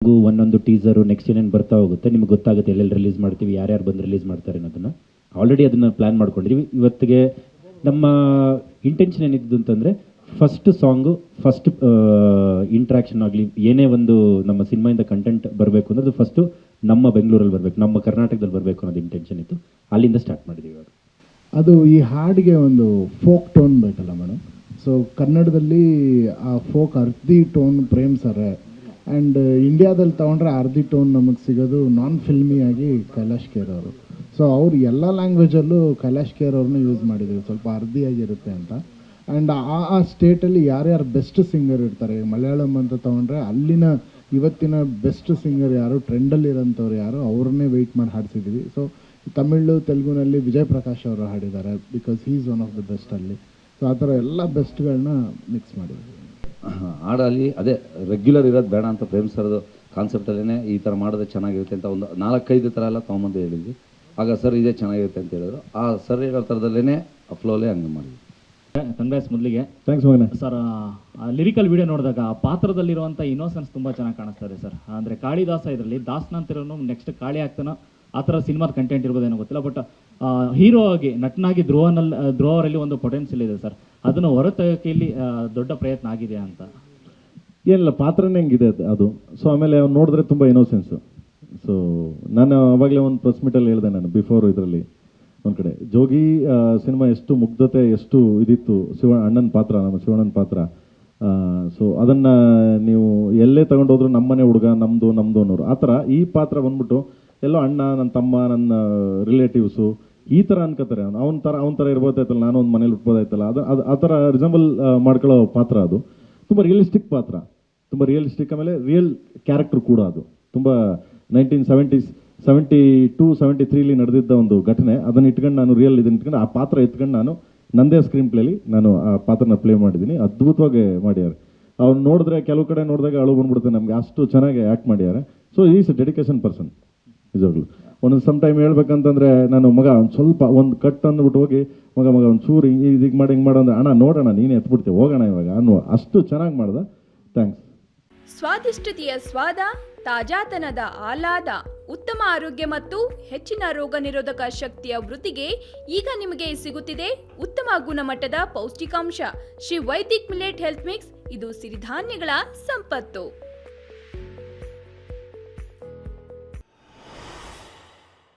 ಒಂದೊಂದು teaser next ಏನೇನು ಬರ್ತಾ ಹೋಗುತ್ತೆ, ನಿಮ್ಗೆ ಗೊತ್ತಾಗುತ್ತೆ ಎಲ್ಲೆಲ್ಲಿ ರಿಲೀಸ್ ಮಾಡ್ತೀವಿ, ಯಾರ್ಯಾರು ಬಂದು ರಿಲೀಸ್ ಮಾಡ್ತಾರೆ ಅನ್ನೋದನ್ನು ಆಲ್ರೆಡಿ ಅದನ್ನು ಪ್ಲ್ಯಾನ್ ಮಾಡ್ಕೊಂಡಿದ್ದೀವಿ. ಇವತ್ತಿಗೆ ನಮ್ಮ ಇಂಟೆನ್ಷನ್ ಏನಿದ್ದು ಅಂತಂದರೆ ಫಸ್ಟ್ ಸಾಂಗು, ಫಸ್ಟ್ ಇಂಟ್ರ್ಯಾಕ್ಷನ್ ಆಗಲಿ, ಏನೇ ಒಂದು ನಮ್ಮ ಸಿನಿಮಾಯಿಂದ ಕಂಟೆಂಟ್ ಬರಬೇಕು ಅಂದರೆ ಅದು ಫಸ್ಟು ನಮ್ಮ ಬೆಂಗಳೂರಲ್ಲಿ ಬರಬೇಕು, ನಮ್ಮ ಕರ್ನಾಟಕದಲ್ಲಿ ಬರಬೇಕು ಅನ್ನೋದು ಇಂಟೆನ್ಷನ್ ಇತ್ತು. ಅಲ್ಲಿಂದ ಸ್ಟಾರ್ಟ್ ಮಾಡಿದ್ದೀವಿ ಇವಾಗ. ಅದು ಈ ಹಾಡಿಗೆ ಒಂದು ಫೋಕ್ ಟೋನ್ ಬೇಕಲ್ಲ ಮೇಡಮ್. ಸೊ ಕನ್ನಡದಲ್ಲಿ ಆ ಫೋಕ್ ಅರ್ಧಿ ಟೋನ್ ಪ್ರೇಮ್ ಸರ್, ಆ್ಯಂಡ್ ಇಂಡಿಯಾದಲ್ಲಿ ತೊಗೊಂಡ್ರೆ ಅರ್ಧಿ ಟೋನ್ ನಮಗೆ ಸಿಗೋದು ನಾನ್ ಫಿಲ್ಮಿಯಾಗಿ ಕೈಲಾಶ್ ಖೇರ್ ಅವರು. ಸೊ ಅವ್ರು ಎಲ್ಲ ಲ್ಯಾಂಗ್ವೇಜಲ್ಲೂ ಕೈಲಾಶ್ ಖೇರ್ ಅವ್ರನ್ನ ಯೂಸ್ ಮಾಡಿದ್ದೀವಿ, ಸ್ವಲ್ಪ ಅರ್ಧಿಯಾಗಿರುತ್ತೆ ಅಂತ. ಆ್ಯಂಡ್ ಆ ಸ್ಟೇಟಲ್ಲಿ ಯಾರ್ಯಾರು ಬೆಸ್ಟ್ ಸಿಂಗರ್ ಇರ್ತಾರೆ, ಮಲಯಾಳಂ ಅಂತ ತೊಗೊಂಡ್ರೆ ಅಲ್ಲಿನ ಇವತ್ತಿನ ಬೆಸ್ಟ್ ಸಿಂಗರ್ ಯಾರು, ಟ್ರೆಂಡಲ್ಲಿರೋಂಥವ್ರು ಯಾರು, ಅವ್ರನ್ನೇ ವೆಯ್ಟ್ ಮಾಡಿ ಹಾಡಿಸಿದ್ದೀವಿ. ಸೊ ತಮಿಳು ತೆಲುಗುನಲ್ಲಿ ವಿಜಯ್ ಪ್ರಕಾಶ್ ಅವರು ಹಾಡಿದ್ದಾರೆ, because he is one of the best ಅಲ್ಲಿ. ಸೊ ಆ ಥರ ಎಲ್ಲ ಬೆಸ್ಟ್ಗಳನ್ನ ಮಿಕ್ಸ್ ಮಾಡಿದ್ದೀವಿ. ಹಾಡಲ್ಲಿ ಅದೇ ರೆಗ್ಯುಲರ್ ಇರೋದು ಬೇಡ ಅಂತ ಪ್ರೇಮ್ ಸರ್ದು ಕಾನ್ಸೆಪ್ಟಲ್ಲೇ ಈ ಥರ ಮಾಡಿದ್ರೆ ಚೆನ್ನಾಗಿರುತ್ತೆ ಅಂತ ಒಂದು 4-5 ಥರ ಎಲ್ಲ ತೊಗೊಂಬಂದು ಹೇಳಿದ್ವಿ. ಆಗ ಸರ್ ಇದೇ ಚೆನ್ನಾಗಿರುತ್ತೆ ಅಂತ ಹೇಳಿದ್ರು. ಆ ಸರ್ ಹೇಳೋ ಥರದಲ್ಲೇ ಆ ಫ್ಲೋಲೇ ಹಂಗೆ ಮಾಡಿದ್ವಿ. ಕಂಗ್ರಾಟ್ಸ್ ಮೊದಲಿಗೆ. ಥ್ಯಾಂಕ್ಸ್ ಮಗನ. ಸರ್ ಲಿರಿಕಲ್ ವಿಡಿಯೋ ನೋಡಿದಾಗ ಆ ಪಾತ್ರದಲ್ಲಿರುವಂಥ ಇನ್ನೋಸೆನ್ಸ್ ತುಂಬ ಚೆನ್ನಾಗಿ ಕಾಣಿಸ್ತಾರೆ ಸರ್. ಅಂದರೆ ಕಾಳಿದಾಸ ಇದರಲ್ಲಿ ದಾಸನಂತಿರೋನು ನೆಕ್ಸ್ಟ್ ಕಾಳಿ ಆಗ್ತಾನೋ ಆ ಥರ ಸಿನಿಮಾದ ಕಂಟೆಂಟ್ ಇರ್ಬೋದೇನೋ ಗೊತ್ತಿಲ್ಲ. ಬಟ್ ಹೀರೋ ಆಗಿ ನಟನಾಗಿ ಧ್ರುವರಲ್ಲಿ ಒಂದು ಪೊಟೆನ್ಷಿಯಲ್ ಇದೆ ಸರ್. ಅದನ್ನು ಹೊರತೆಗೆಯಲ್ಲಿ ದೊಡ್ಡ ಪ್ರಯತ್ನ ಆಗಿದೆ ಅಂತ. ಏನಿಲ್ಲ, ಪಾತ್ರನೇ ಹೆಂಗಿದೆ ಅದು. ಸೊ ಆಮೇಲೆ ಅವ್ನು ನೋಡಿದ್ರೆ ತುಂಬ ಇನ್ನೋಸೆನ್ಸು. ಸೊ ನಾನು ಅವಾಗಲೇ ಒಂದು ಪ್ರೆಸ್ ಮೀಟಲ್ಲಿ ಹೇಳಿದೆ, ನಾನು ಬಿಫೋರ್ ಇದರಲ್ಲಿ ಒಂದು ಕಡೆ ಜೋಗಿ ಸಿನಿಮಾ ಎಷ್ಟು ಮುಗ್ಧತೆ, ಎಷ್ಟು ಇದಿತ್ತು ಅಣ್ಣನ ಪಾತ್ರ, ನಮ್ಮ ಶಿವಣ್ಣನ ಪಾತ್ರ. ಸೊ ಅದನ್ನು ನೀವು ಎಲ್ಲೇ ತಗೊಂಡೋದ್ರು ನಮ್ಮನೆ ಹುಡುಗ, ನಮ್ಮದು ಅನ್ನೋರು ಆ ಥರ. ಈ ಪಾತ್ರ ಬಂದ್ಬಿಟ್ಟು ಎಲ್ಲೋ ಅಣ್ಣ, ನನ್ನ ತಮ್ಮ, ನನ್ನ ರಿಲೇಟಿವ್ಸು ಈ ಥರ ಅನ್ಕೋತಾರೆ. ಅವನ ಥರ ಇರ್ಬೋದಾಯ್ತಲ್ಲ, ನಾನು ಒಂದು ಮನೇಲಿ ಉಟ್ಬೋದಾಯ್ತಲ್ಲ, ಅದು ಆ ಥರ ರಿಸಂಬಲ್ ಮಾಡ್ಕೊಳ್ಳೋ ಪಾತ್ರ. ಅದು ತುಂಬ ರಿಯಲಿಸ್ಟಿಕ್ ಪಾತ್ರ, ತುಂಬ ರಿಯಲಿಸ್ಟಿಕ್. ಆಮೇಲೆ ರಿಯಲ್ ಕ್ಯಾರೆಕ್ಟರ್ ಕೂಡ. ಅದು ತುಂಬ 1972-73 ನಡೆದಿದ್ದ ಒಂದು ಘಟನೆ. ಅದನ್ನು ಇಟ್ಕೊಂಡು ನಾನು ಇದನ್ನು ಇಟ್ಕೊಂಡು ಆ ಪಾತ್ರ ಎತ್ಕೊಂಡು ನಾನು ನಂದೇ ಸ್ಕ್ರೀನ್ ಪ್ಲೇಲಿ ನಾನು ಆ ಪಾತ್ರನ ಪ್ಲೇ ಮಾಡಿದ್ದೀನಿ. ಅದ್ಭುತವಾಗಿ ಮಾಡ್ಯಾರೆ. ಅವ್ರು ನೋಡಿದ್ರೆ ಕೆಲವು ಕಡೆ ನೋಡಿದಾಗ ಅಳು ಬಂದ್ಬಿಡುತ್ತೆ ನಮಗೆ, ಅಷ್ಟು ಚೆನ್ನಾಗಿ ಆ್ಯಕ್ಟ್ ಮಾಡ್ಯಾರೆ. So is A dedication person ನಿಜವಾಗ್ಲು. ಒಂದೊಂದು ಸಮ್ ಟೈಮ್ ಹೇಳ್ಬೇಕಂತಂದರೆ ನಾನು ಮಗ ಒಂದು ಸ್ವಲ್ಪ ಒಂದು ಕಟ್ ಅಂದ್ಬಿಟ್ಟು ಹೋಗಿ ಮಗ ಒಂದು ಚೂರು ಹಿಂಗೆ ಮಾಡಿ ಅಂದ್ರೆ ಅಣ್ಣ ನೋಡೋಣ ನೀನೇ ಎತ್ಬಿಡ್ತೀವಿ ಹೋಗೋಣ ಇವಾಗ ಅನ್ನುವ ಅಷ್ಟು ಚೆನ್ನಾಗಿ ಮಾಡ್ದೆ. ಥ್ಯಾಂಕ್ಸ್. ಸ್ವಾದಿಷ್ಟತೆಯ ಸ್ವಾದ, ತಾಜಾತನದ ಆಹ್ಲಾದ, ಉತ್ತಮ ಆರೋಗ್ಯ ಮತ್ತು ಹೆಚ್ಚಿನ ರೋಗ ನಿರೋಧಕ ಶಕ್ತಿಯ ವೃದ್ಧಿಗೆ ಈಗ ನಿಮಗೆ ಸಿಗುತ್ತಿದೆ ಉತ್ತಮ ಗುಣಮಟ್ಟದ ಪೌಷ್ಟಿಕಾಂಶ Shri Vaidik millet health mix. ಇದು ಸಿರಿಧಾನ್ಯಗಳ ಸಂಪತ್ತು.